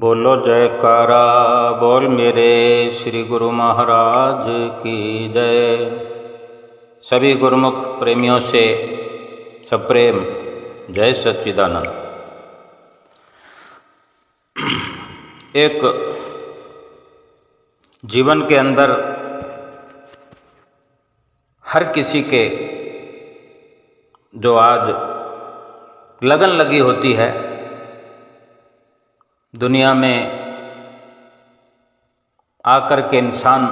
बोलो जयकारा बोल मेरे श्री गुरु महाराज की जय। सभी गुरुमुख प्रेमियों से सप्रेम जय सच्चिदानंद। एक जीवन के अंदर हर किसी के जो आज लगन लगी होती है, दुनिया में आकर के इंसान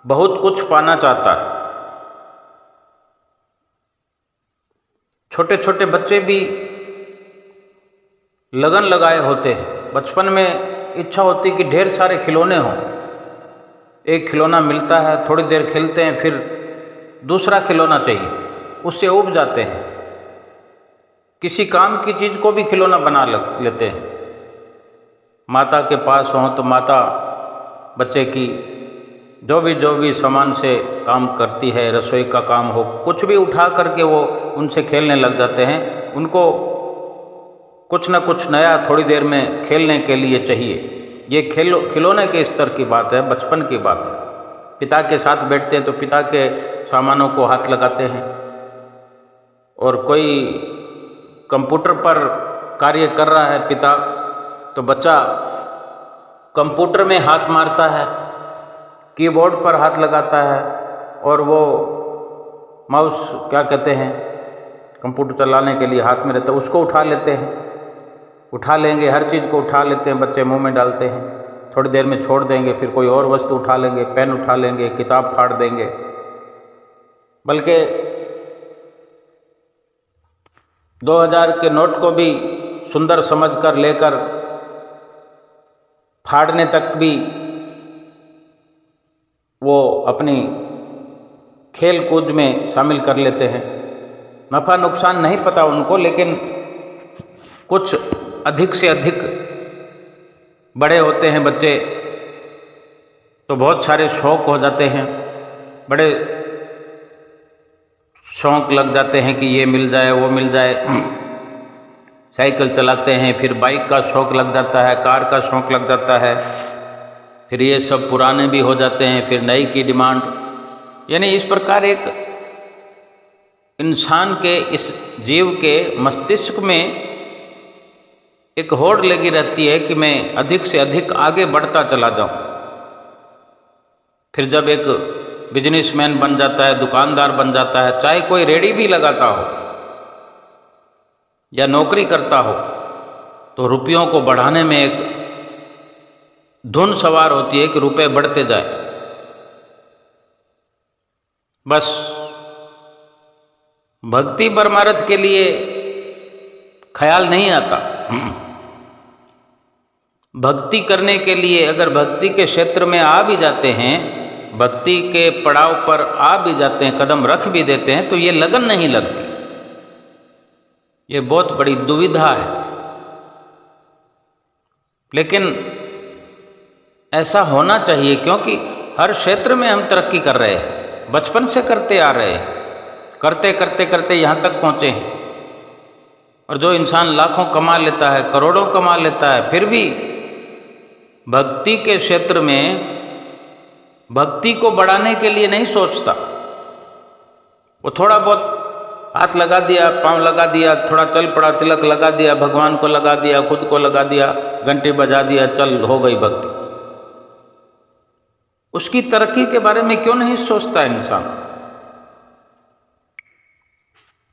बहुत कुछ पाना चाहता है। छोटे छोटे बच्चे भी लगन लगाए होते हैं। बचपन में इच्छा होती कि ढेर सारे खिलौने हों। एक खिलौना मिलता है, थोड़ी देर खेलते हैं, फिर दूसरा खिलौना चाहिए, उससे ऊब जाते हैं। किसी काम की चीज़ को भी खिलौना बना लेते हैं। माता के पास हों तो माता बच्चे की जो भी सामान से काम करती है, रसोई का काम हो, कुछ भी उठा करके वो उनसे खेलने लग जाते हैं। उनको कुछ न कुछ नया थोड़ी देर में खेलने के लिए चाहिए। ये खिलौने के स्तर की बात है, बचपन की बात है। पिता के साथ बैठते हैं तो पिता के सामानों को हाथ लगाते हैं, और कोई कंप्यूटर पर कार्य कर रहा है पिता, तो बच्चा कंप्यूटर में हाथ मारता है, कीबोर्ड पर हाथ लगाता है, और वो माउस क्या कहते हैं, कंप्यूटर चलाने के लिए हाथ में रहता है, उसको उठा लेते हैं। उठा लेंगे, हर चीज़ को उठा लेते हैं, बच्चे मुंह में डालते हैं, थोड़ी देर में छोड़ देंगे, फिर कोई और वस्तु उठा लेंगे, पेन उठा लेंगे, किताब फाड़ देंगे। बल्कि 2000 के नोट को भी सुंदर समझकर लेकर फाड़ने तक भी वो अपनी खेल कूद में शामिल कर लेते हैं। नफ़ा नुकसान नहीं पता उनको, लेकिन कुछ अधिक से अधिक बड़े होते हैं बच्चे तो बहुत सारे शौक़ हो जाते हैं, बड़े शौक़ लग जाते हैं कि ये मिल जाए वो मिल जाए। साइकिल चलाते हैं, फिर बाइक का शौक़ लग जाता है, कार का शौक़ लग जाता है, फिर ये सब पुराने भी हो जाते हैं, फिर नई की डिमांड। यानी इस प्रकार एक इंसान के, इस जीव के मस्तिष्क में एक होड़ लगी रहती है कि मैं अधिक से अधिक आगे बढ़ता चला जाऊं। फिर जब एक बिजनेसमैन बन जाता है, दुकानदार बन जाता है, चाहे कोई रेडी भी लगाता हो या नौकरी करता हो, तो रुपयों को बढ़ाने में एक धुन सवार होती है कि रुपए बढ़ते जाए। बस भक्ति परमार्थ के लिए ख्याल नहीं आता। भक्ति करने के लिए अगर भक्ति के क्षेत्र में आ भी जाते हैं, भक्ति के पड़ाव पर आ भी जाते हैं, कदम रख भी देते हैं, तो ये लगन नहीं लगती। ये बहुत बड़ी दुविधा है। लेकिन ऐसा होना चाहिए, क्योंकि हर क्षेत्र में हम तरक्की कर रहे हैं, बचपन से करते आ रहे हैं, करते करते करते यहाँ तक पहुँचे हैं। और जो इंसान लाखों कमा लेता है, करोड़ों कमा लेता है, फिर भी भक्ति के क्षेत्र में भक्ति को बढ़ाने के लिए नहीं सोचता। वो थोड़ा बहुत हाथ लगा दिया, पांव लगा दिया, थोड़ा चल पड़ा, तिलक लगा दिया, भगवान को लगा दिया, खुद को लगा दिया, घंटी बजा दिया, चल हो गई भक्ति। उसकी तरक्की के बारे में क्यों नहीं सोचता इंसान?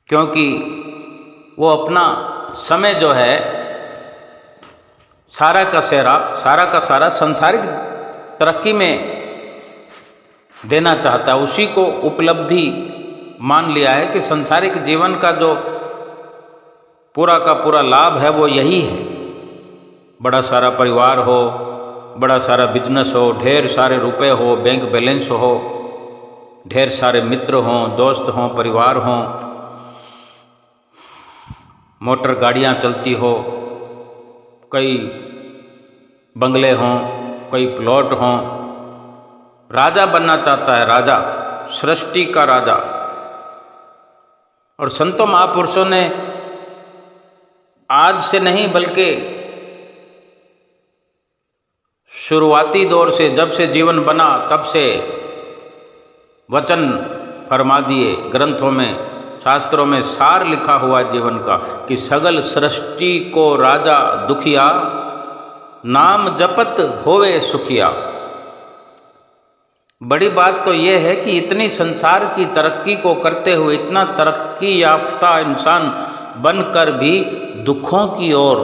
क्योंकि वो अपना समय जो है सारा का सारा सांसारिक तरक्की में देना चाहता है। उसी को उपलब्धि मान लिया है कि सांसारिक जीवन का जो पूरा का पूरा लाभ है वो यही है। बड़ा सारा परिवार हो, बड़ा सारा बिजनेस हो, ढेर सारे रुपए हो, बैंक बैलेंस हो, ढेर सारे मित्र हों, दोस्त हों, परिवार हों, मोटर गाड़ियां चलती हो, कई बंगले हों, कई प्लॉट हों। राजा बनना चाहता है, राजा, सृष्टि का राजा। और संतों महापुरुषों ने आज से नहीं बल्कि शुरुआती दौर से, जब से जीवन बना तब से वचन फरमा दिए ग्रंथों में, शास्त्रों में सार लिखा हुआ जीवन का कि सगल सृष्टि को राजा दुखिया, नाम जपत होवे सुखिया। बड़ी बात तो यह है कि इतनी संसार की तरक्की को करते हुए, इतना तरक्की याफ्ता इंसान बनकर भी दुखों की ओर,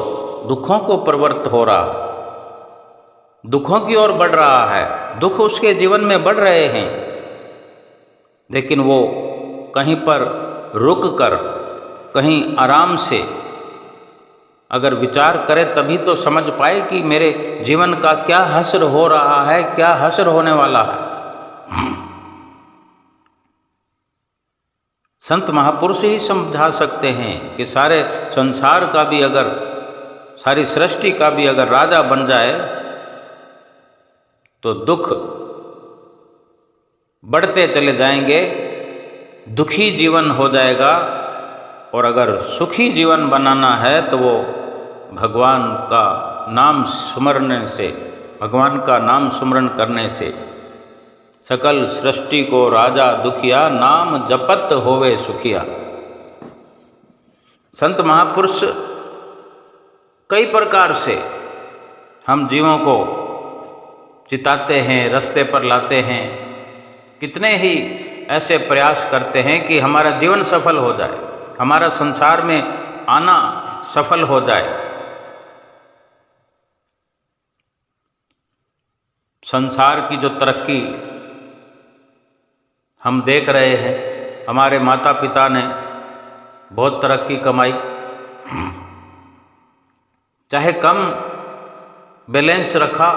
दुखों को प्रवृत्त हो रहा है, दुखों की ओर बढ़ रहा है, दुख उसके जीवन में बढ़ रहे हैं। लेकिन वो कहीं पर रुक कर, कहीं आराम से अगर विचार करे तभी तो समझ पाए कि मेरे जीवन का क्या हश्र हो रहा है, क्या हश्र होने वाला है। संत महापुरुष ही समझा सकते हैं कि सारे संसार का भी अगर, सारी सृष्टि का भी अगर राजा बन जाए तो दुख बढ़ते चले जाएंगे, दुखी जीवन हो जाएगा। और अगर सुखी जीवन बनाना है तो वो भगवान का नाम सुमरने से, भगवान का नाम सुमरण करने से, सकल सृष्टि को राजा दुखिया, नाम जपत होवे सुखिया। संत महापुरुष कई प्रकार से हम जीवों को चिताते हैं, रास्ते पर लाते हैं, कितने ही ऐसे प्रयास करते हैं कि हमारा जीवन सफल हो जाए, हमारा संसार में आना सफल हो जाए। संसार की जो तरक्की हम देख रहे हैं, हमारे माता पिता ने बहुत तरक्की कमाई, चाहे कम बैलेंस रखा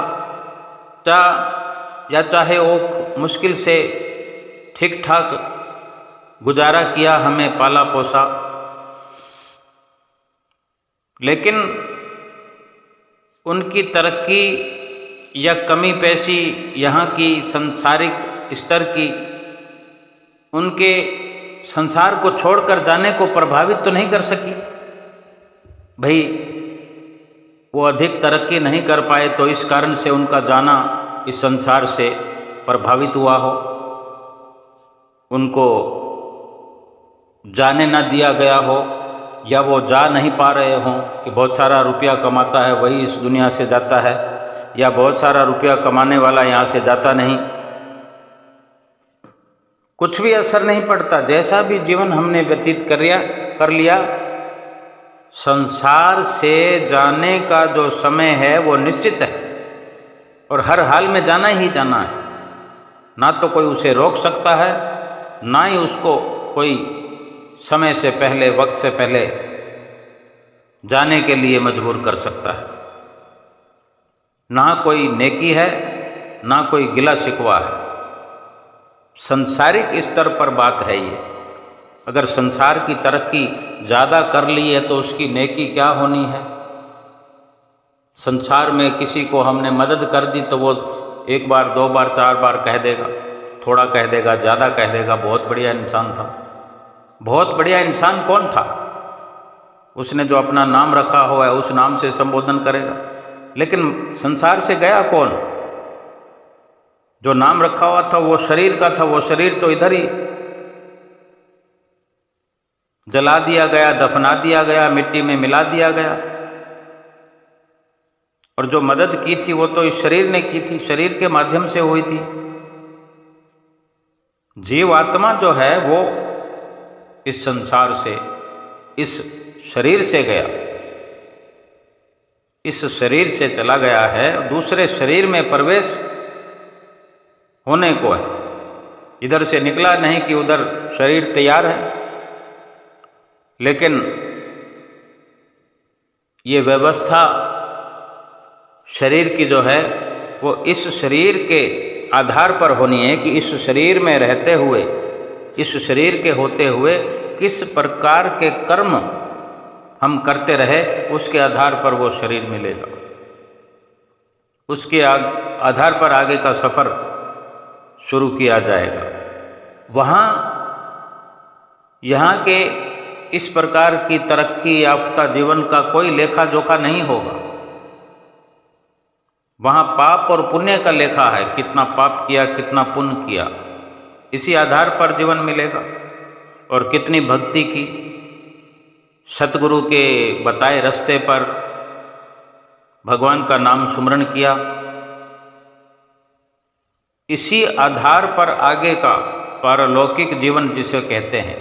या चाहे वो मुश्किल से ठीक ठाक गुजारा किया, हमें पाला पोसा, लेकिन उनकी तरक्की या कमी पेशी यहाँ की सांसारिक स्तर की उनके संसार को छोड़कर जाने को प्रभावित तो नहीं कर सकी। भाई वो अधिक तरक्की नहीं कर पाए तो इस कारण से उनका जाना इस संसार से प्रभावित हुआ हो, उनको जाने ना दिया गया हो, या वो जा नहीं पा रहे हों कि बहुत सारा रुपया कमाता है वही इस दुनिया से जाता है, या बहुत सारा रुपया कमाने वाला यहाँ से जाता नहीं, कुछ भी असर नहीं पड़ता। जैसा भी जीवन हमने व्यतीत कर लिया, संसार से जाने का जो समय है वो निश्चित है और हर हाल में जाना ही जाना है। ना तो कोई उसे रोक सकता है, ना ही उसको कोई समय से पहले, वक्त से पहले जाने के लिए मजबूर कर सकता है। ना कोई नेकी है, ना कोई गिला शिकवा है। संसारिक स्तर पर बात है ये। अगर संसार की तरक्की ज़्यादा कर ली है तो उसकी नेकी क्या होनी है। संसार में किसी को हमने मदद कर दी तो वो एक बार, दो बार, चार बार कह देगा, थोड़ा कह देगा, ज़्यादा कह देगा, बहुत बढ़िया इंसान था। बहुत बढ़िया इंसान कौन था? उसने जो अपना नाम रखा हुआ है उस नाम से संबोधन करेगा। लेकिन संसार से गया कौन? जो नाम रखा हुआ था वो शरीर का था, वो शरीर तो इधर ही जला दिया गया, दफना दिया गया, मिट्टी में मिला दिया गया। और जो मदद की थी वो तो इस शरीर ने की थी, शरीर के माध्यम से हुई थी। जीवात्मा जो है वो इस संसार से, इस शरीर से गया, इस शरीर से चला गया है, दूसरे शरीर में प्रवेश होने को है। इधर से निकला नहीं कि उधर शरीर तैयार है, लेकिन ये व्यवस्था शरीर की जो है वो इस शरीर के आधार पर होनी है कि इस शरीर में रहते हुए, इस शरीर के होते हुए किस प्रकार के कर्म हम करते रहे, उसके आधार पर वो शरीर मिलेगा। उसके आधार पर आगे का सफ़र शुरू किया जाएगा। वहाँ यहाँ के इस प्रकार की तरक्की याफ्ता जीवन का कोई लेखा जोखा नहीं होगा। वहाँ पाप और पुण्य का लेखा है, कितना पाप किया कितना पुण्य किया, इसी आधार पर जीवन मिलेगा। और कितनी भक्ति की, सतगुरु के बताए रास्ते पर भगवान का नाम सुमरण किया, इसी आधार पर आगे का पारलौकिक जीवन जिसे कहते हैं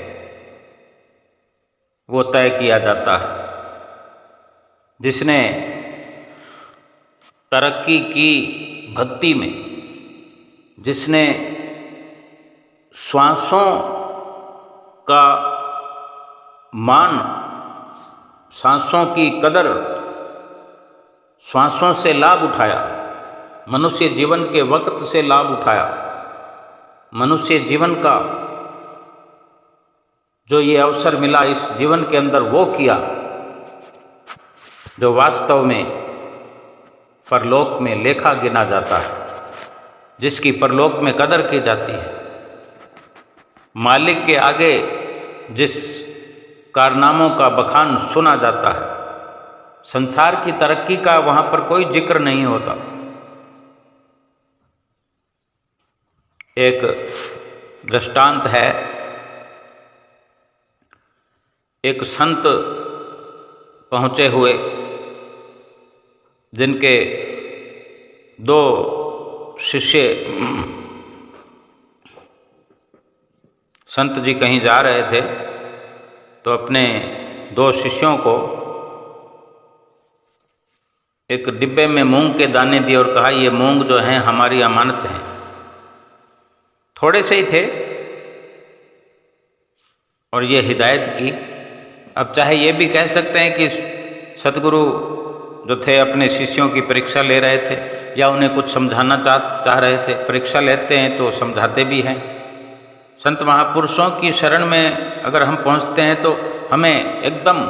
वो तय किया जाता है। जिसने तरक्की की भक्ति में, जिसने श्वासों का मान, सांसों की कदर, श्वासों से लाभ उठाया, मनुष्य जीवन के वक्त से लाभ उठाया, मनुष्य जीवन का जो ये अवसर मिला इस जीवन के अंदर वो किया जो वास्तव में परलोक में लेखा गिना जाता है, जिसकी परलोक में कदर की जाती है। मालिक के आगे जिस कारनामों का बखान सुना जाता है, संसार की तरक्की का वहाँ पर कोई जिक्र नहीं होता। एक दृष्टांत है, एक संत पहुँचे हुए जिनके दो शिष्य, संत जी कहीं जा रहे थे तो अपने दो शिष्यों को एक डिब्बे में मूंग के दाने दिए और कहा ये मूंग जो हैं हमारी अमानत हैं। थोड़े से ही थे और ये हिदायत की। अब चाहे ये भी कह सकते हैं कि सतगुरु जो थे अपने शिष्यों की परीक्षा ले रहे थे या उन्हें कुछ समझाना चाह रहे थे। परीक्षा लेते हैं तो समझाते भी हैं। संत महापुरुषों की शरण में अगर हम पहुंचते हैं तो हमें एकदम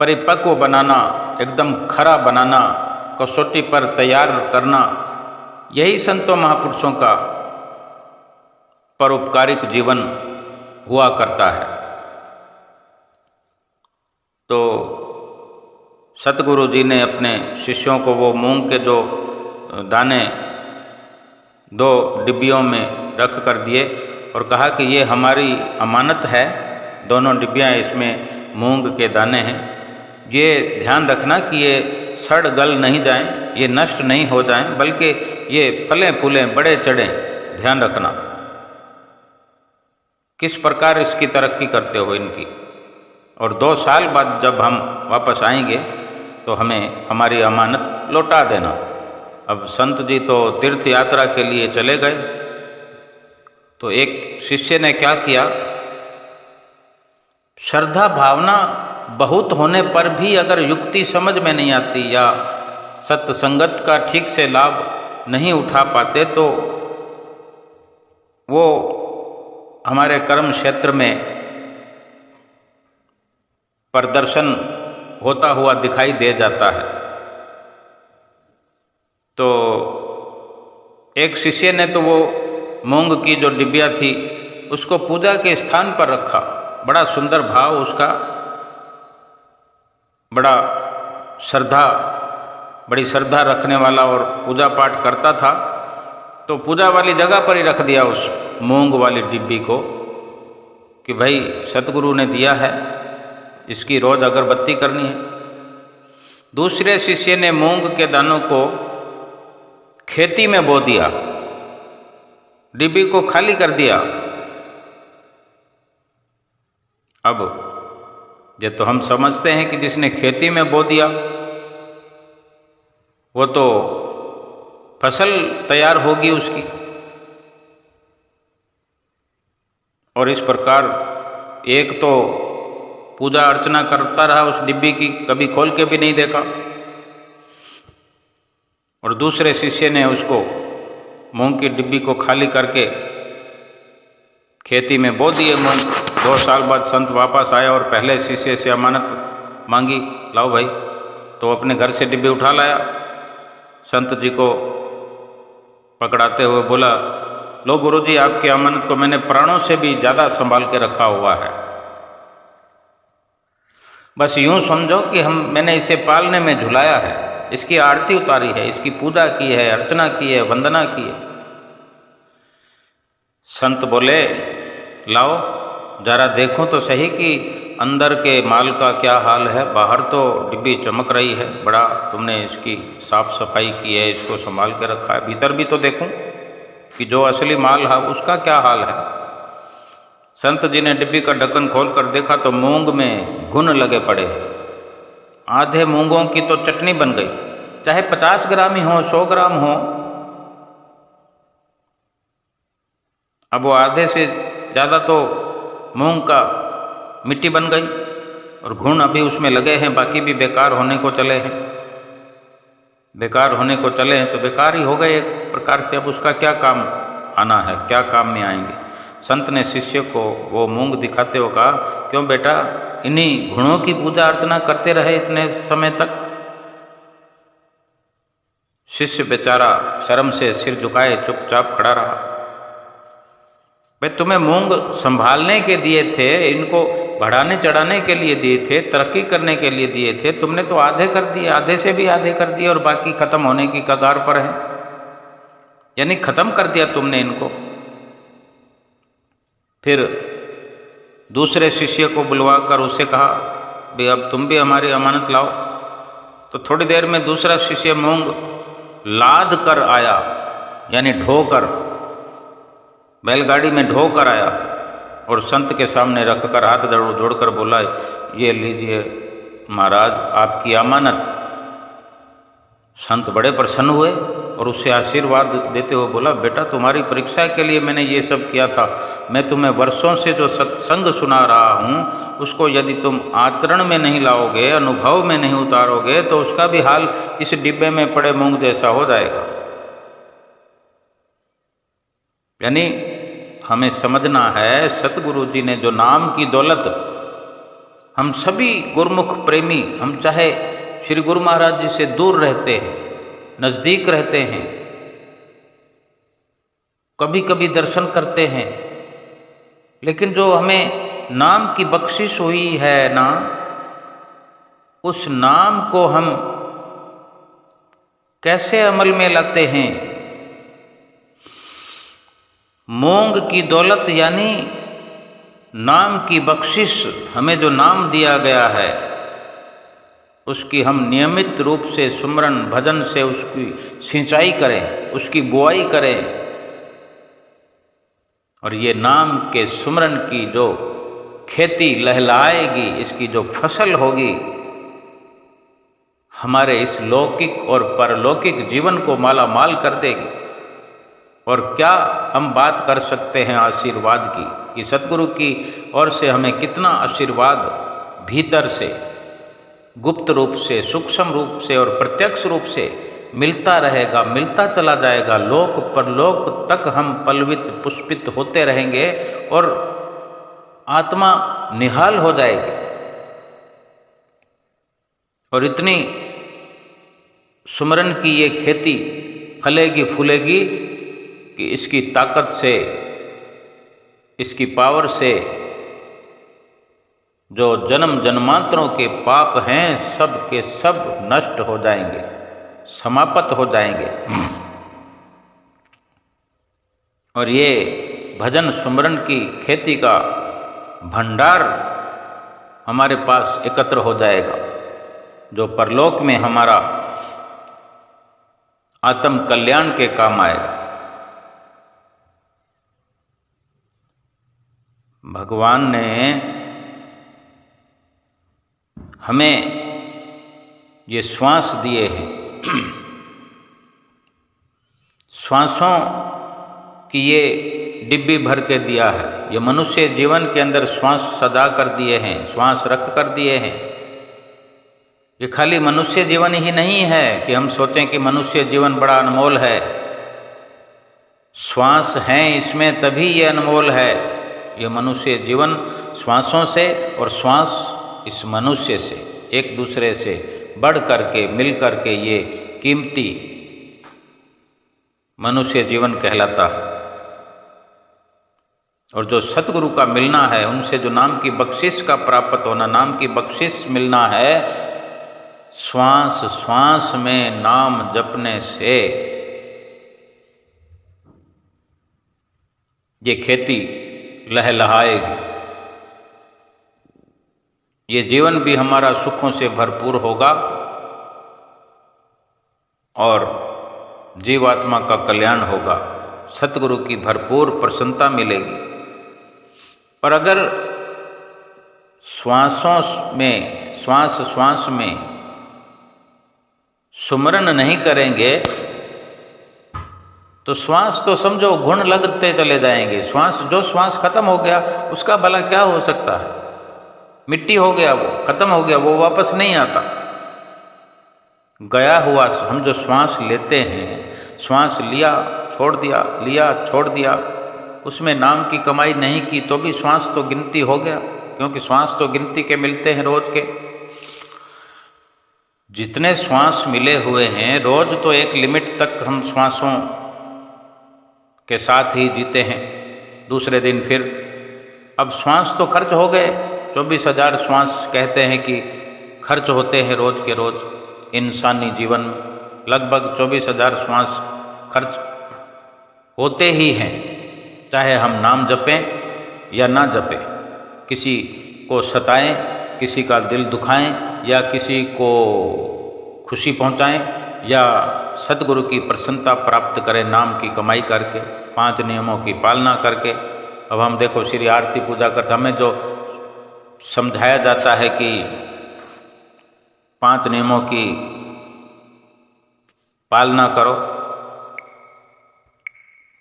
परिपक्व बनाना, एकदम खरा बनाना, कसौटी पर तैयार करना, यही संतों महापुरुषों का परोपकारिक जीवन हुआ करता है। तो सतगुरु जी ने अपने शिष्यों को वो मूंग के जो दाने दो डिब्बियों में रख कर दिए और कहा कि ये हमारी अमानत है, दोनों डिब्बियाँ इसमें मूंग के दाने हैं। ये ध्यान रखना कि ये सड़ गल नहीं जाएं, ये नष्ट नहीं हो जाएं, बल्कि ये फलें फूलें बड़े चढ़ें, ध्यान रखना। किस प्रकार इसकी तरक्की करते हो इनकी, और 2 साल बाद जब हम वापस आएंगे तो हमें हमारी अमानत लौटा देना। अब संत जी तो तीर्थ यात्रा के लिए चले गए, तो एक शिष्य ने क्या किया, श्रद्धा भावना बहुत होने पर भी अगर युक्ति समझ में नहीं आती या सत्संगत का ठीक से लाभ नहीं उठा पाते तो वो हमारे कर्म क्षेत्र में प्रदर्शन होता हुआ दिखाई दे जाता है। तो एक शिष्य ने तो वो मूंग की जो डिब्बिया थी उसको पूजा के स्थान पर रखा। बड़ा सुंदर भाव उसका, बड़ी श्रद्धा रखने वाला और पूजा पाठ करता था। तो पूजा वाली जगह पर ही रख दिया उस मूंग वाली डिब्बी को कि भाई सतगुरु ने दिया है, इसकी रोज अगरबत्ती करनी है। दूसरे शिष्य ने मूंग के दानों को खेती में बो दिया, डिब्बी को खाली कर दिया। अब ये तो हम समझते हैं कि जिसने खेती में बो दिया वो तो फसल तैयार होगी उसकी, और इस प्रकार एक तो पूजा अर्चना करता रहा उस डिब्बी की, कभी खोल के भी नहीं देखा, और दूसरे शिष्य ने उसको मूंग की डिब्बी को खाली करके खेती में बो दिए मूंग। 2 साल बाद संत वापस आया और पहले शिष्य से अमानत मांगी, लाओ भाई। तो अपने घर से डिब्बी उठा लाया, संत जी को पकड़ाते हुए बोला, लो गुरुजी, आपकी अमानत को मैंने प्राणों से भी ज़्यादा संभाल के रखा हुआ है। बस यूं समझो कि मैंने इसे पालने में झुलाया है, इसकी आरती उतारी है, इसकी पूजा की है, अर्चना की है, वंदना की है। संत बोले, लाओ जरा देखो तो सही कि अंदर के माल का क्या हाल है। बाहर तो डिब्बी चमक रही है, बड़ा तुमने इसकी साफ सफाई की है, इसको संभाल के रखा है, भीतर भी तो देखूं कि जो असली माल है उसका क्या हाल है। संत जी ने डिब्बी का ढक्कन खोल कर देखा तो मूंग में घुन लगे पड़े। आधे मूंगों की तो चटनी बन गई, चाहे 50 ग्राम ही हो, 100 ग्राम हो। अब वो आधे से ज़्यादा तो मूंग का मिट्टी बन गई और घुन अभी उसमें लगे हैं, बाकी भी बेकार होने को चले हैं। बेकार होने को चले हैं तो बेकार ही हो गए एक प्रकार से। अब उसका क्या काम आना है, क्या काम में आएंगे। संत ने शिष्य को वो मूंग दिखाते हुए कहा, क्यों बेटा इन्हीं घुणों की पूजा अर्चना करते रहे इतने समय तक। शिष्य बेचारा शर्म से सिर झुकाए चुपचाप खड़ा रहा। भाई तुम्हें मूंग संभालने के दिए थे, इनको बढ़ाने चढ़ाने के लिए दिए थे, तरक्की करने के लिए दिए थे, तुमने तो आधे कर दिए, आधे से भी आधे कर दिए और बाकी खत्म होने की कगार पर है। यानी खत्म कर दिया तुमने इनको। फिर दूसरे शिष्य को बुलवाकर उसे कहा, भाई अब तुम भी हमारी अमानत लाओ। तो थोड़ी देर में दूसरा शिष्य मूंग लाद कर आया, यानी ढोकर, बैलगाड़ी में ढोकर आया और संत के सामने रखकर हाथ जोड़कर बोला, ये लीजिए महाराज आपकी अमानत। संत बड़े प्रसन्न हुए और उससे आशीर्वाद देते हुए बोला, बेटा तुम्हारी परीक्षा के लिए मैंने ये सब किया था। मैं तुम्हें वर्षों से जो सत्संग सुना रहा हूँ उसको यदि तुम आचरण में नहीं लाओगे, अनुभव में नहीं उतारोगे तो उसका भी हाल इस डिब्बे में पड़े मूंग जैसा हो जाएगा। यानी हमें समझना है, सतगुरु जी ने जो नाम की दौलत, हम सभी गुरुमुख प्रेमी, हम चाहे श्री गुरु महाराज जी से दूर रहते हैं, नज़दीक रहते हैं, कभी कभी दर्शन करते हैं, लेकिन जो हमें नाम की बख्शिश हुई है ना, उस नाम को हम कैसे अमल में लाते हैं। मूंग की दौलत यानी नाम की बख्शिश, हमें जो नाम दिया गया है उसकी हम नियमित रूप से सुमरन भजन से उसकी सिंचाई करें, उसकी बुआई करें। और ये नाम के सुमरन की जो खेती लहलहाएगी, इसकी जो फसल होगी, हमारे इस लौकिक और परलौकिक जीवन को माला माल कर देगी। और क्या हम बात कर सकते हैं आशीर्वाद की, कि सतगुरु की ओर से हमें कितना आशीर्वाद भीतर से, गुप्त रूप से, सूक्ष्म रूप से और प्रत्यक्ष रूप से मिलता रहेगा, मिलता चला जाएगा। लोक परलोक तक हम पल्वित पुष्पित होते रहेंगे और आत्मा निहाल हो जाएगी। और इतनी सुमरन की ये खेती फलेगी फूलेगी कि इसकी ताकत से, इसकी पावर से जो जन्म जन्मांतरों के पाप हैं सब के सब नष्ट हो जाएंगे, समाप्त हो जाएंगे। और ये भजन सुमरन की खेती का भंडार हमारे पास एकत्र हो जाएगा, जो परलोक में हमारा आत्म कल्याण के काम आएगा। भगवान ने हमें ये श्वास दिए हैं, श्वासों की ये डिब्बी भर के दिया है। ये मनुष्य जीवन के अंदर श्वास सजा कर दिए हैं, श्वास रख कर दिए हैं। ये खाली मनुष्य जीवन ही नहीं है कि हम सोचें कि मनुष्य जीवन बड़ा अनमोल है। श्वास हैं इसमें तभी ये अनमोल है। ये मनुष्य जीवन श्वासों से और श्वास इस मनुष्य से एक दूसरे से बढ़ करके मिल करके ये कीमती मनुष्य जीवन कहलाता है। और जो सतगुरु का मिलना है, उनसे जो नाम की बख्शिश का प्राप्त होना, नाम की बख्शिश मिलना है, श्वास श्वास में नाम जपने से ये खेती लहलहाएगी, ये जीवन भी हमारा सुखों से भरपूर होगा और जीवात्मा का कल्याण होगा, सतगुरु की भरपूर प्रसन्नता मिलेगी। और अगर श्वासों में, श्वास श्वास में सुमरन नहीं करेंगे तो श्वास तो समझो घुण लगते चले जाएंगे। श्वास, जो श्वास खत्म हो गया उसका भला क्या हो सकता है? मिट्टी हो गया, वो खत्म हो गया, वो वापस नहीं आता। गया हुआ हम जो श्वास लेते हैं, श्वास लिया छोड़ दिया, लिया छोड़ दिया, उसमें नाम की कमाई नहीं की तो भी श्वास तो गिनती हो गया, क्योंकि श्वास तो गिनती के मिलते हैं रोज के। जितने श्वास मिले हुए हैं रोज, तो एक लिमिट तक हम श्वासों के साथ ही जीते हैं। दूसरे दिन फिर अब श्वास तो खर्च हो गए, 24,000 श्वास कहते हैं कि खर्च होते हैं रोज के रोज। इंसानी जीवन में लगभग 24,000 श्वास खर्च होते ही हैं, चाहे हम नाम जपें या ना जपें, किसी को सताएं, किसी का दिल दुखाएं, या किसी को खुशी पहुंचाएं, या सतगुरु की प्रसन्नता प्राप्त करें नाम की कमाई करके, 5 नियमों की पालना करके। अब हम देखो श्री आरती पूजा करते, हमें जो समझाया जाता है कि 5 नियमों की पालना करो,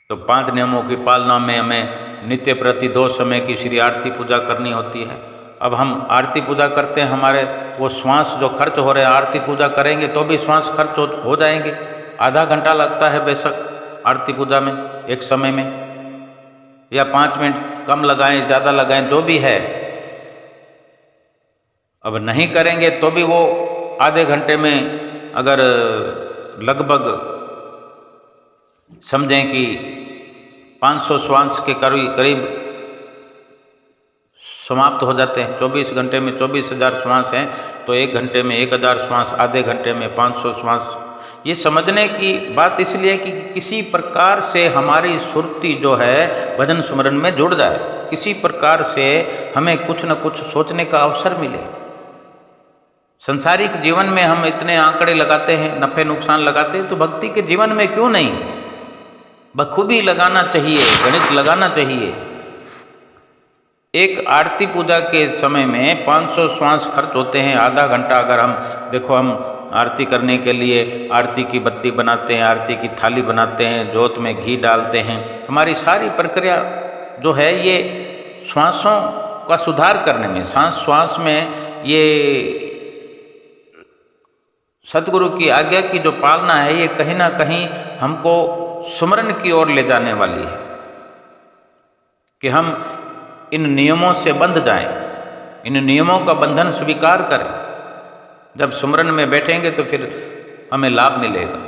तो 5 नियमों की पालना में हमें नित्य प्रति 2 समय की श्री आरती पूजा करनी होती है। अब हम आरती पूजा करते हैं, हमारे वो श्वास जो खर्च हो रहे हैं, आरती पूजा करेंगे तो भी श्वास खर्च हो जाएंगे। आधा घंटा लगता है बेशक आरती पूजा में एक समय में, या 5 मिनट कम लगाएं ज़्यादा लगाएं, जो भी है। अब नहीं करेंगे तो भी वो आधे घंटे में अगर लगभग समझें कि 500 श्वास के करीब समाप्त हो जाते हैं। 24 घंटे में 24,000 श्वास हैं, तो 1 घंटे में 1,000 श्वास, आधे घंटे में 500 श्वास। ये समझने की बात इसलिए कि किसी प्रकार से हमारी सुरती जो है भजन सुमरन में जुड़ जाए, किसी प्रकार से हमें कुछ न कुछ सोचने का अवसर मिले। संसारिक जीवन में हम इतने आंकड़े लगाते हैं, नफे नुकसान लगाते हैं, तो भक्ति के जीवन में क्यों नहीं बखूबी लगाना चाहिए, गणित लगाना चाहिए। एक आरती पूजा के समय में 500 श्वास खर्च होते हैं। आधा घंटा अगर हम देखो, हम आरती करने के लिए आरती की बत्ती बनाते हैं, आरती की थाली बनाते हैं, जोत में घी डालते हैं, हमारी सारी प्रक्रिया जो है ये श्वासों का सुधार करने में, सांस श्वास में ये सतगुरु की आज्ञा की जो पालना है, ये कहीं ना कहीं हमको सुमरन की ओर ले जाने वाली है कि हम इन नियमों से बंध जाएं, इन नियमों का बंधन स्वीकार करें। जब सुमरन में बैठेंगे तो फिर हमें लाभ मिलेगा।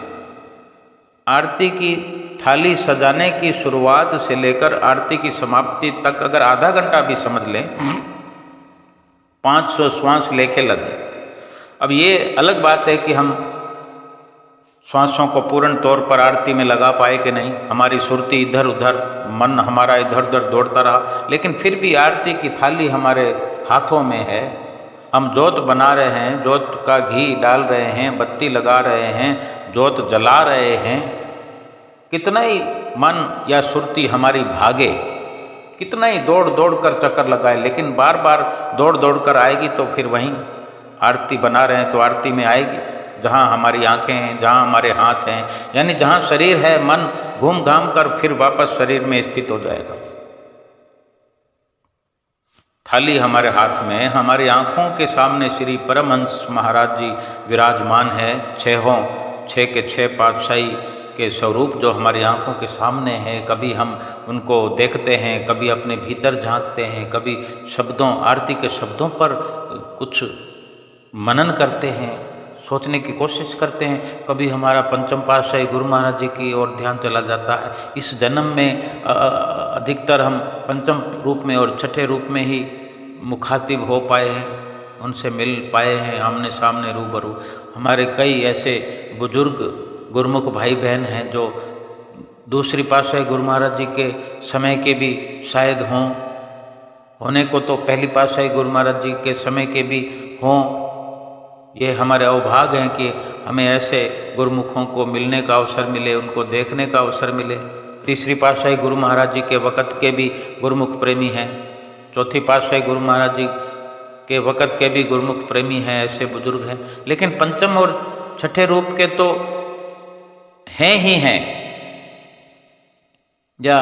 आरती की थाली सजाने की शुरुआत से लेकर आरती की समाप्ति तक अगर आधा घंटा भी समझ लें, 500 श्वास लेखे लगे। अब ये अलग बात है कि हम श्वासों को पूर्ण तौर पर आरती में लगा पाए कि नहीं, हमारी सुरती इधर उधर, मन हमारा इधर उधर दौड़ता रहा, लेकिन फिर भी आरती की थाली हमारे हाथों में है। हम जोत बना रहे हैं, जोत का घी डाल रहे हैं, बत्ती लगा रहे हैं, जोत जला रहे हैं। कितना ही मन या सुरती हमारी भागे, कितना ही दौड़ दौड़ कर चक्कर लगाए, लेकिन बार बार दौड़ दौड़ कर आएगी तो फिर वहीं आरती बना रहे हैं तो आरती में आएगी। जहाँ हमारी आंखें हैं, जहाँ हमारे हाथ हैं, यानी जहाँ शरीर है, मन घूम घाम कर फिर वापस शरीर में स्थित हो जाएगा। थाली हमारे हाथ में, हमारी आंखों के सामने श्री परमहंस महाराज जी विराजमान है। 6 के 6 पातशाही के स्वरूप जो हमारी आंखों के सामने हैं, कभी हम उनको देखते हैं, कभी अपने भीतर झांकते हैं, कभी शब्दों, आरती के शब्दों पर कुछ मनन करते हैं, सोचने की कोशिश करते हैं। कभी हमारा पंचम पातशाही गुरु महाराज जी की ओर ध्यान चला जाता है। इस जन्म में अधिकतर हम पंचम रूप में और छठे रूप में ही मुखातिब हो पाए हैं, उनसे मिल पाए हैं आमने सामने रूबरू। हमारे कई ऐसे बुजुर्ग गुरुमुख भाई बहन हैं जो दूसरी पातशाही गुरु महाराज जी के समय के भी शायद हों, होने को तो पहली पातशाही गुरु महाराज जी के समय के भी हों। ये हमारे अवभाग्य हैं कि हमें ऐसे गुरुमुखों को मिलने का अवसर मिले, उनको देखने का अवसर मिले। तीसरी पातशाही गुरु महाराज जी के वक़्त के भी गुरुमुख प्रेमी हैं, चौथी पातशाही गुरु महाराज जी के वक़्त के भी गुरुमुख प्रेमी हैं, ऐसे बुजुर्ग हैं। लेकिन पंचम और छठे रूप के तो हैं ही हैं, या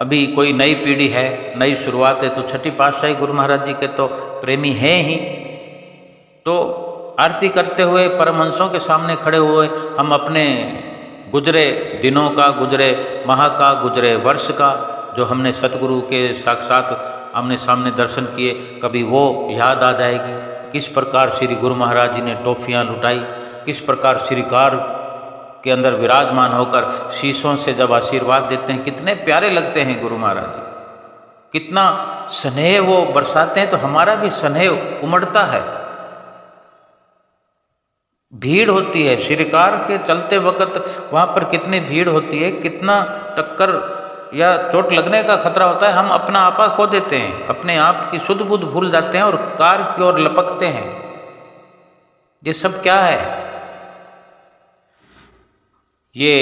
अभी कोई नई पीढ़ी है, नई शुरुआत है, तो छठी पातशाही गुरु महाराज जी के तो प्रेमी हैं ही। तो आरती करते हुए परमहंसों के सामने खड़े हुए हम अपने गुजरे दिनों का, गुजरे माह का, गुजरे वर्ष का, जो हमने सतगुरु के साक्षात आमने सामने दर्शन किए, कभी वो याद आ जाएगी। किस प्रकार श्री गुरु महाराज जी ने टॉफियाँ लुटाई, किस प्रकार श्रीकार के अंदर विराजमान होकर शीशों से जब आशीर्वाद देते हैं, कितने प्यारे लगते हैं गुरु महाराज जी, कितना स्नेह वो बरसाते हैं, तो हमारा भी स्नेह उमड़ता है। भीड़ होती है श्रीकार के चलते वक्त, वहाँ पर कितनी भीड़ होती है, कितना टक्कर या चोट लगने का खतरा होता है। हम अपना आपा खो देते हैं, अपने आप की शुद्ध बुद्ध भूल जाते हैं और कार की ओर लपकते हैं। ये सब क्या है? ये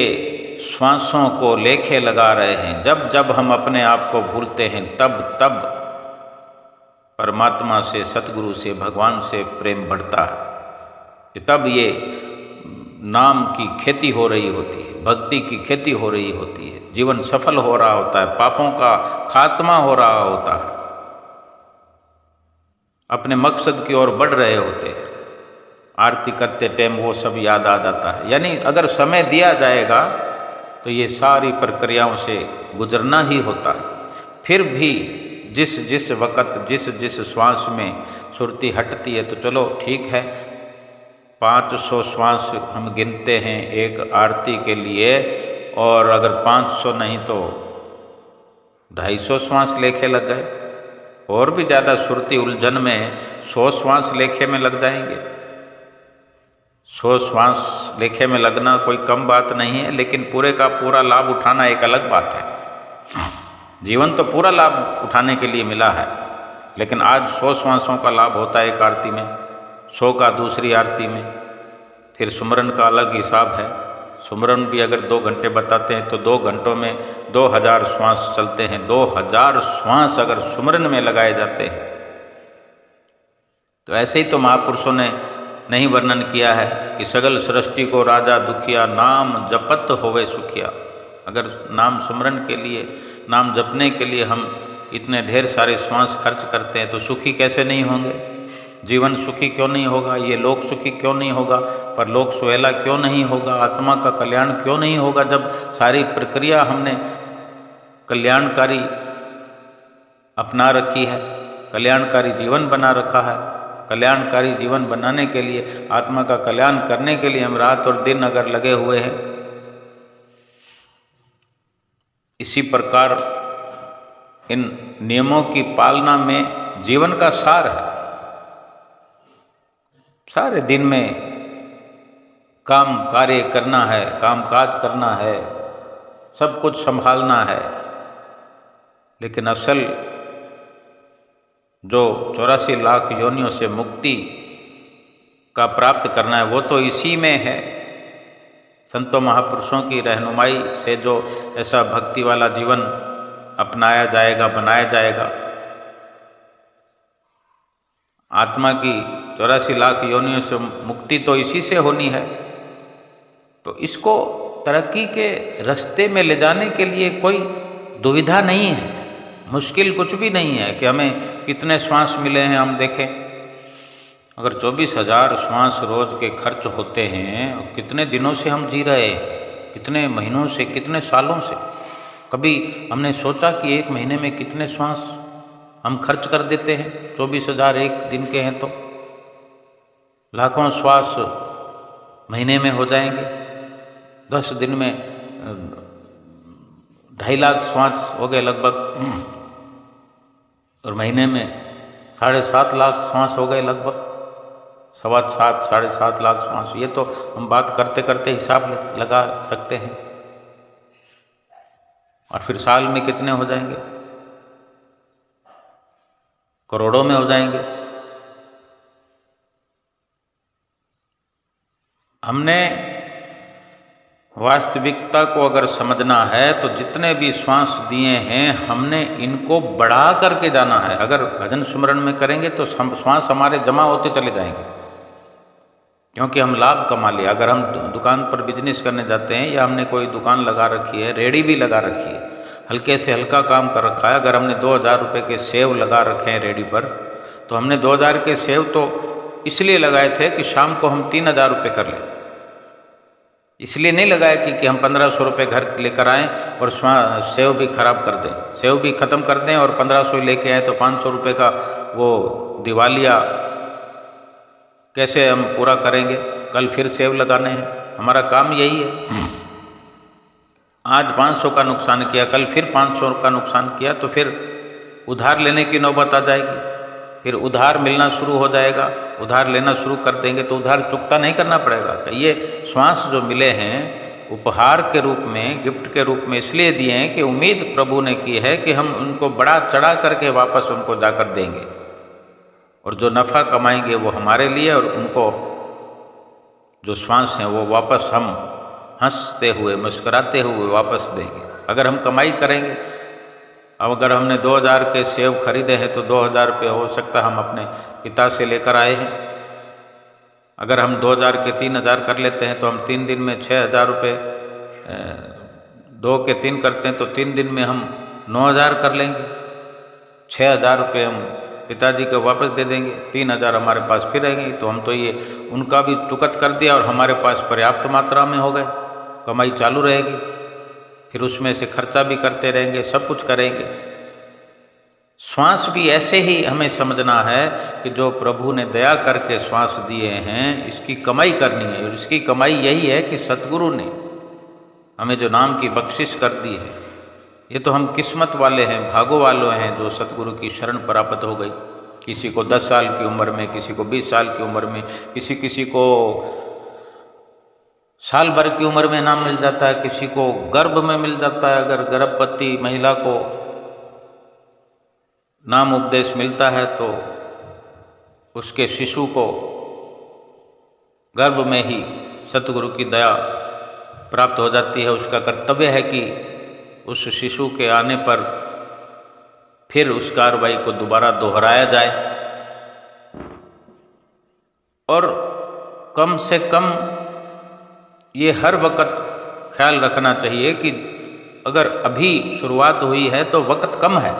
श्वासों को लेखे लगा रहे हैं। जब जब हम अपने आप को भूलते हैं, तब तब परमात्मा से, सतगुरु से, भगवान से प्रेम बढ़ता है। तब ये नाम की खेती हो रही होती है, भक्ति की खेती हो रही होती है, जीवन सफल हो रहा होता है, पापों का खात्मा हो रहा होता है, अपने मकसद की ओर बढ़ रहे होते हैं। आरती करते टाइम वो सब याद आ जाता है। यानी अगर समय दिया जाएगा तो ये सारी प्रक्रियाओं से गुजरना ही होता है। फिर भी जिस जिस वक़्त, जिस जिस श्वास में सुरती हटती है, तो चलो ठीक है, 500 श्वास हम गिनते हैं एक आरती के लिए, और अगर 500 नहीं तो 250 श्वास लेखे लग गए, और भी ज़्यादा सुरती उलझन में 100 श्वास लेखे में लग जाएंगे। 100 श्वास लेखे में लगना कोई कम बात नहीं है, लेकिन पूरे का पूरा लाभ उठाना एक अलग बात है। जीवन तो पूरा लाभ उठाने के लिए मिला है, लेकिन आज 100 श्वासों का लाभ होता है एक आरती में, 100 का दूसरी आरती में। फिर सुमरन का अलग हिसाब है। सुमरन भी अगर 2 घंटे बताते हैं तो 2 घंटों में 2000 श्वास चलते हैं। 2000 श्वास अगर सुमरन में लगाए जाते हैं, तो ऐसे ही तो महापुरुषों ने नहीं वर्णन किया है कि सगल सृष्टि को राजा दुखिया, नाम जपत होवे सुखिया। अगर नाम सुमरन के लिए, नाम जपने के लिए हम इतने ढेर सारे श्वास खर्च करते हैं, तो सुखी कैसे नहीं होंगे? जीवन सुखी क्यों नहीं होगा? ये लोक सुखी क्यों नहीं होगा? पर लोक सुहेला क्यों नहीं होगा? आत्मा का कल्याण क्यों नहीं होगा? जब सारी प्रक्रिया हमने कल्याणकारी अपना रखी है, कल्याणकारी जीवन बना रखा है। कल्याणकारी जीवन बनाने के लिए, आत्मा का कल्याण करने के लिए हम रात और दिन अगर लगे हुए हैं, इसी प्रकार इन नियमों की पालना में जीवन का सार है। सारे दिन में काम कार्य करना है, काम काज करना है, सब कुछ संभालना है, लेकिन असल जो 84 लाख योनियों से मुक्ति का प्राप्त करना है, वो तो इसी में है। संतों महापुरुषों की रहनुमाई से जो ऐसा भक्ति वाला जीवन अपनाया जाएगा, बनाया जाएगा, आत्मा की 84 लाख योनियों से मुक्ति तो इसी से होनी है। तो इसको तरक्की के रास्ते में ले जाने के लिए कोई दुविधा नहीं है, मुश्किल कुछ भी नहीं है कि हमें कितने श्वास मिले हैं। हम देखें, अगर 24,000 श्वास रोज के खर्च होते हैं, कितने दिनों से हम जी रहे हैं, कितने महीनों से, कितने सालों से। कभी हमने सोचा कि एक महीने में कितने श्वास हम खर्च कर देते हैं? 24,000 एक दिन के हैं तो लाखों श्वास महीने में हो जाएंगे। 10 दिन में 2.5 लाख श्वास हो गए लगभग, और महीने में 7.5 लाख श्वास हो गए लगभग, 7.25 7.5 लाख श्वास। ये तो हम बात करते करते हिसाब लगा सकते हैं। और फिर साल में कितने हो जाएंगे? करोड़ों में हो जाएंगे। हमने वास्तविकता को अगर समझना है तो जितने भी श्वास दिए हैं हमने इनको बढ़ा करके जाना है। अगर भजन सुमरन में करेंगे तो श्वास हमारे जमा होते चले जाएंगे, क्योंकि हम लाभ कमा लिया। अगर हम दुकान पर बिजनेस करने जाते हैं या हमने कोई दुकान लगा रखी है, रेडी भी लगा रखी है, हल्के से हल्का काम कर रखा है, अगर हमने 2,000 रुपये के सेव लगा रखे हैं रेडी पर, तो हमने 2,000 के सेव तो इसलिए लगाए थे कि शाम को हम 3,000 रुपये कर लें। इसलिए नहीं लगाया कि हम 1,500 रुपये घर लेकर आएँ और सेव भी खराब कर दें, सेव भी ख़त्म कर दें और 1,500 लेके आए तो 500 रुपये का वो दिवालिया कैसे हम पूरा करेंगे? कल फिर सेव लगाने हैं। हमारा काम यही है। आज 500 का नुकसान किया, कल फिर 500 का नुकसान किया, तो फिर उधार लेने की नौबत आ जाएगी, फिर उधार मिलना शुरू हो जाएगा। उधार लेना शुरू कर देंगे तो उधार चुकता नहीं करना पड़ेगा। ये श्वास जो मिले हैं उपहार के रूप में, गिफ्ट के रूप में इसलिए दिए हैं कि उम्मीद प्रभु ने की है कि हम उनको बढ़ा चढ़ा करके वापस उनको जाकर देंगे, और जो नफ़ा कमाएंगे वो हमारे लिए, और उनको जो श्वास हैं वो वापस हम हंसते हुए मुस्कुराते हुए वापस देंगे। अगर हम कमाई करेंगे, अब अगर हमने 2,000 के सेव खरीदे हैं तो 2,000 रुपये हो सकता हम अपने पिता से लेकर आए हैं। अगर हम 2,000 के 3,000 कर लेते हैं तो हम 3 दिन में 6,000 रुपये, 2 के 3 करते हैं तो 3 दिन में हम 9,000 कर लेंगे। 6,000 रुपये हम पिताजी को वापस दे देंगे, 3,000 हमारे पास फिर रहेंगे। तो हम तो ये उनका भी चुकत कर दिया और हमारे पास पर्याप्त मात्रा में हो गए, कमाई चालू रहेगी। फिर उसमें से खर्चा भी करते रहेंगे, सब कुछ करेंगे। श्वास भी ऐसे ही हमें समझना है कि जो प्रभु ने दया करके श्वास दिए हैं इसकी कमाई करनी है, और इसकी कमाई यही है कि सतगुरु ने हमें जो नाम की बख्शिश कर दी है, ये तो हम किस्मत वाले हैं, भागो वाले हैं जो सतगुरु की शरण प्राप्त हो गई। किसी को 10 साल की उम्र में, किसी को 20 साल की उम्र में, किसी को साल भर की उम्र में नाम मिल जाता है, किसी को गर्भ में मिल जाता है। अगर गर्भवती महिला को नाम उपदेश मिलता है तो उसके शिशु को गर्भ में ही सतगुरु की दया प्राप्त हो जाती है। उसका कर्तव्य है कि उस शिशु के आने पर फिर उस कार्रवाई को दोबारा दोहराया जाए, और कम से कम ये हर वक्त ख्याल रखना चाहिए कि अगर अभी शुरुआत हुई है तो वक्त कम है।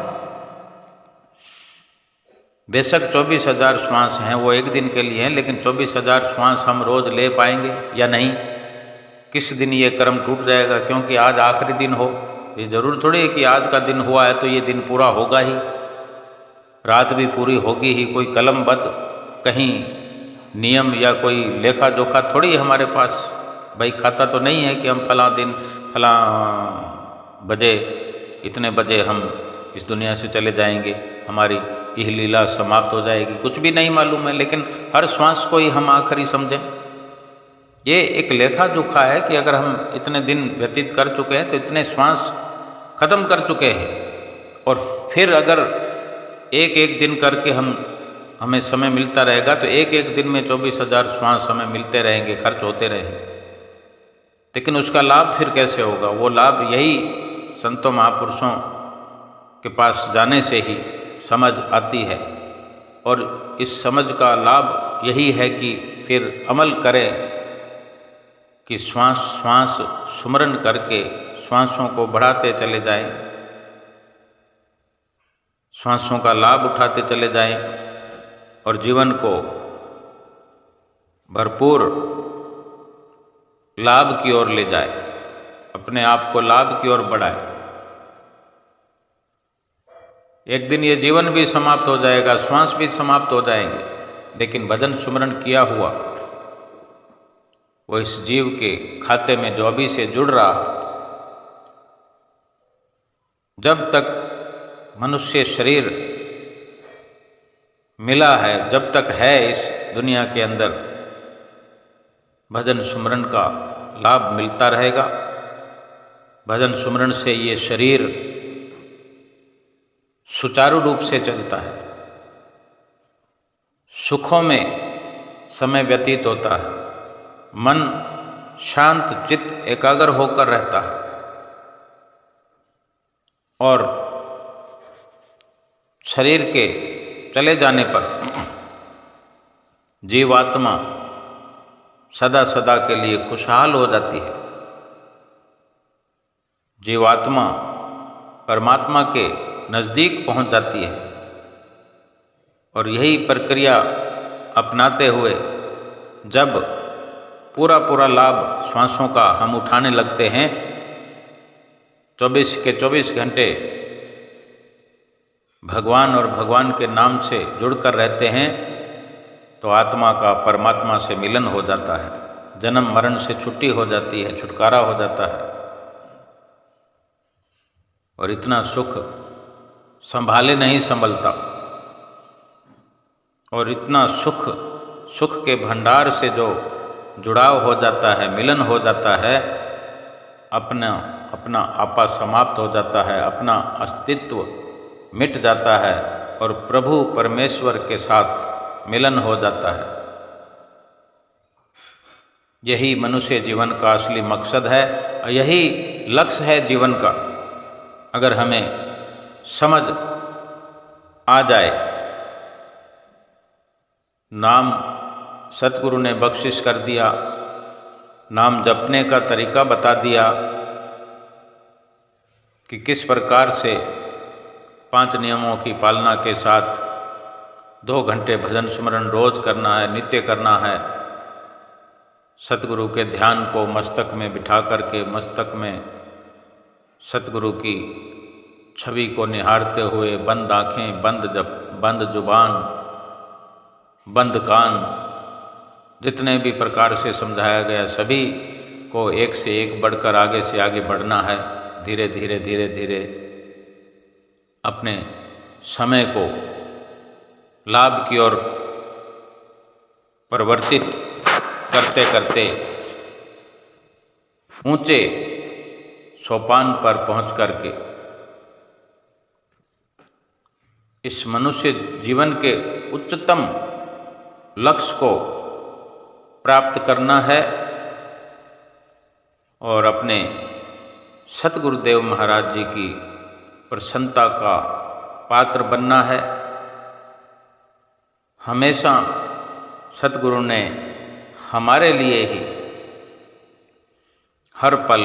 बेशक 24,000 श्वास हैं वो एक दिन के लिए हैं, लेकिन 24,000 श्वास हम रोज ले पाएंगे या नहीं? किस दिन ये कर्म टूट जाएगा? क्योंकि आज आखिरी दिन हो, ये जरूर थोड़ी है कि आज का दिन हुआ है तो ये दिन पूरा होगा ही, रात भी पूरी होगी ही। कोई कलमबद्ध कहीं नियम या कोई लेखा जोखा थोड़ी है हमारे पास। भाई खाता तो नहीं है कि हम फलां दिन फलां बजे इतने बजे हम इस दुनिया से चले जाएंगे, हमारी यह लीला समाप्त हो जाएगी, कुछ भी नहीं मालूम है। लेकिन हर श्वास को ही हम आखिरी समझें, ये एक लेखा जोखा है कि अगर हम इतने दिन व्यतीत कर चुके हैं तो इतने श्वास खत्म कर चुके हैं, और फिर अगर एक एक दिन करके हमें समय मिलता रहेगा तो एक एक दिन में 24,000 श्वास हमें मिलते रहेंगे, खर्च होते रहेंगे। लेकिन उसका लाभ फिर कैसे होगा? वो लाभ यही संतों महापुरुषों के पास जाने से ही समझ आती है, और इस समझ का लाभ यही है कि फिर अमल करें कि श्वास श्वास सुमरन करके श्वासों को बढ़ाते चले जाएं, श्वासों का लाभ उठाते चले जाएं, और जीवन को भरपूर लाभ की ओर ले जाए, अपने आप को लाभ की ओर बढ़ाए। एक दिन ये जीवन भी समाप्त हो जाएगा, श्वास भी समाप्त हो जाएंगे, लेकिन भजन सुमरन किया हुआ वो इस जीव के खाते में जो अभी से जुड़ रहा है, जब तक मनुष्य शरीर मिला है, जब तक है इस दुनिया के अंदर, भजन सुमरन का लाभ मिलता रहेगा। भजन सुमरन से ये शरीर सुचारू रूप से चलता है, सुखों में समय व्यतीत होता है, मन शांत चित्त एकाग्र होकर रहता है और शरीर के चले जाने पर जीवात्मा सदा सदा के लिए खुशहाल हो जाती है। जीवात्मा परमात्मा के नज़दीक पहुंच जाती है और यही प्रक्रिया अपनाते हुए जब पूरा पूरा लाभ श्वासों का हम उठाने लगते हैं, 24 के 24 घंटे भगवान और भगवान के नाम से जुड़कर रहते हैं, तो आत्मा का परमात्मा से मिलन हो जाता है, जन्म मरण से छुट्टी हो जाती है, छुटकारा हो जाता है और इतना सुख संभाले नहीं संभलता। और इतना सुख के भंडार से जो जुड़ाव हो जाता है, मिलन हो जाता है, अपना आपा समाप्त हो जाता है, अपना अस्तित्व मिट जाता है और प्रभु परमेश्वर के साथ मिलन हो जाता है। यही मनुष्य जीवन का असली मकसद है और यही लक्ष्य है जीवन का। अगर हमें समझ आ जाए, नाम सतगुरु ने बख्शिश कर दिया, नाम जपने का तरीका बता दिया कि किस प्रकार से 5 नियमों की पालना के साथ 2 घंटे भजन सुमरन रोज करना है, नित्य करना है। सतगुरु के ध्यान को मस्तक में बिठा करके मस्तक में सतगुरु की छवि को निहारते हुए बंद आँखें, बंद जुबान, बंद कान, जितने भी प्रकार से समझाया गया सभी को एक से एक बढ़कर आगे से आगे बढ़ना है। धीरे धीरे धीरे धीरे अपने समय को लाभ की ओर परिवर्तित करते करते ऊंचे सोपान पर पहुंच करके इस मनुष्य जीवन के उच्चतम लक्ष्य को प्राप्त करना है और अपने सतगुरुदेव महाराज जी की प्रसन्नता का पात्र बनना है। हमेशा सतगुरु ने हमारे लिए ही हर पल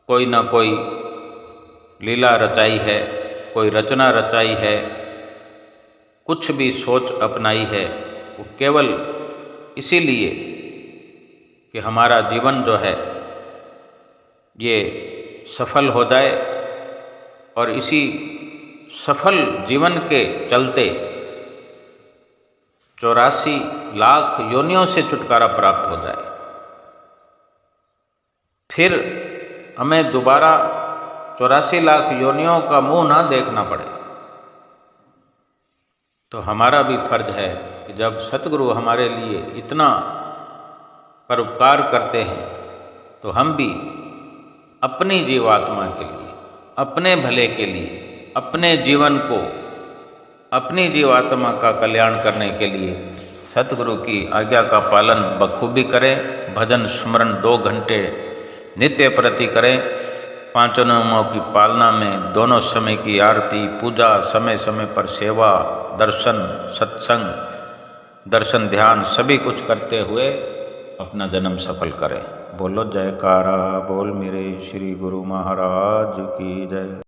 कोई ना कोई लीला रचाई है, कोई रचना रचाई है, कुछ भी सोच अपनाई है, वो केवल इसीलिए कि हमारा जीवन जो है ये सफल हो जाए और इसी सफल जीवन के चलते 84 लाख योनियों से छुटकारा प्राप्त हो जाए, फिर हमें दोबारा 84 लाख योनियों का मुंह ना देखना पड़े। तो हमारा भी फर्ज है कि जब सतगुरु हमारे लिए इतना परोपकार करते हैं तो हम भी अपनी जीवात्मा के लिए, अपने भले के लिए, अपने जीवन को, अपनी जीवात्मा का कल्याण करने के लिए सतगुरु की आज्ञा का पालन बखूबी करें। भजन स्मरण 2 घंटे नित्य प्रति करें। 5 नियमों की पालना में दोनों समय की आरती, पूजा, समय समय पर सेवा, दर्शन, सत्संग, दर्शन, ध्यान सभी कुछ करते हुए अपना जन्म सफल करें। बोलो जयकारा बोल मेरे श्री गुरु महाराज की जय।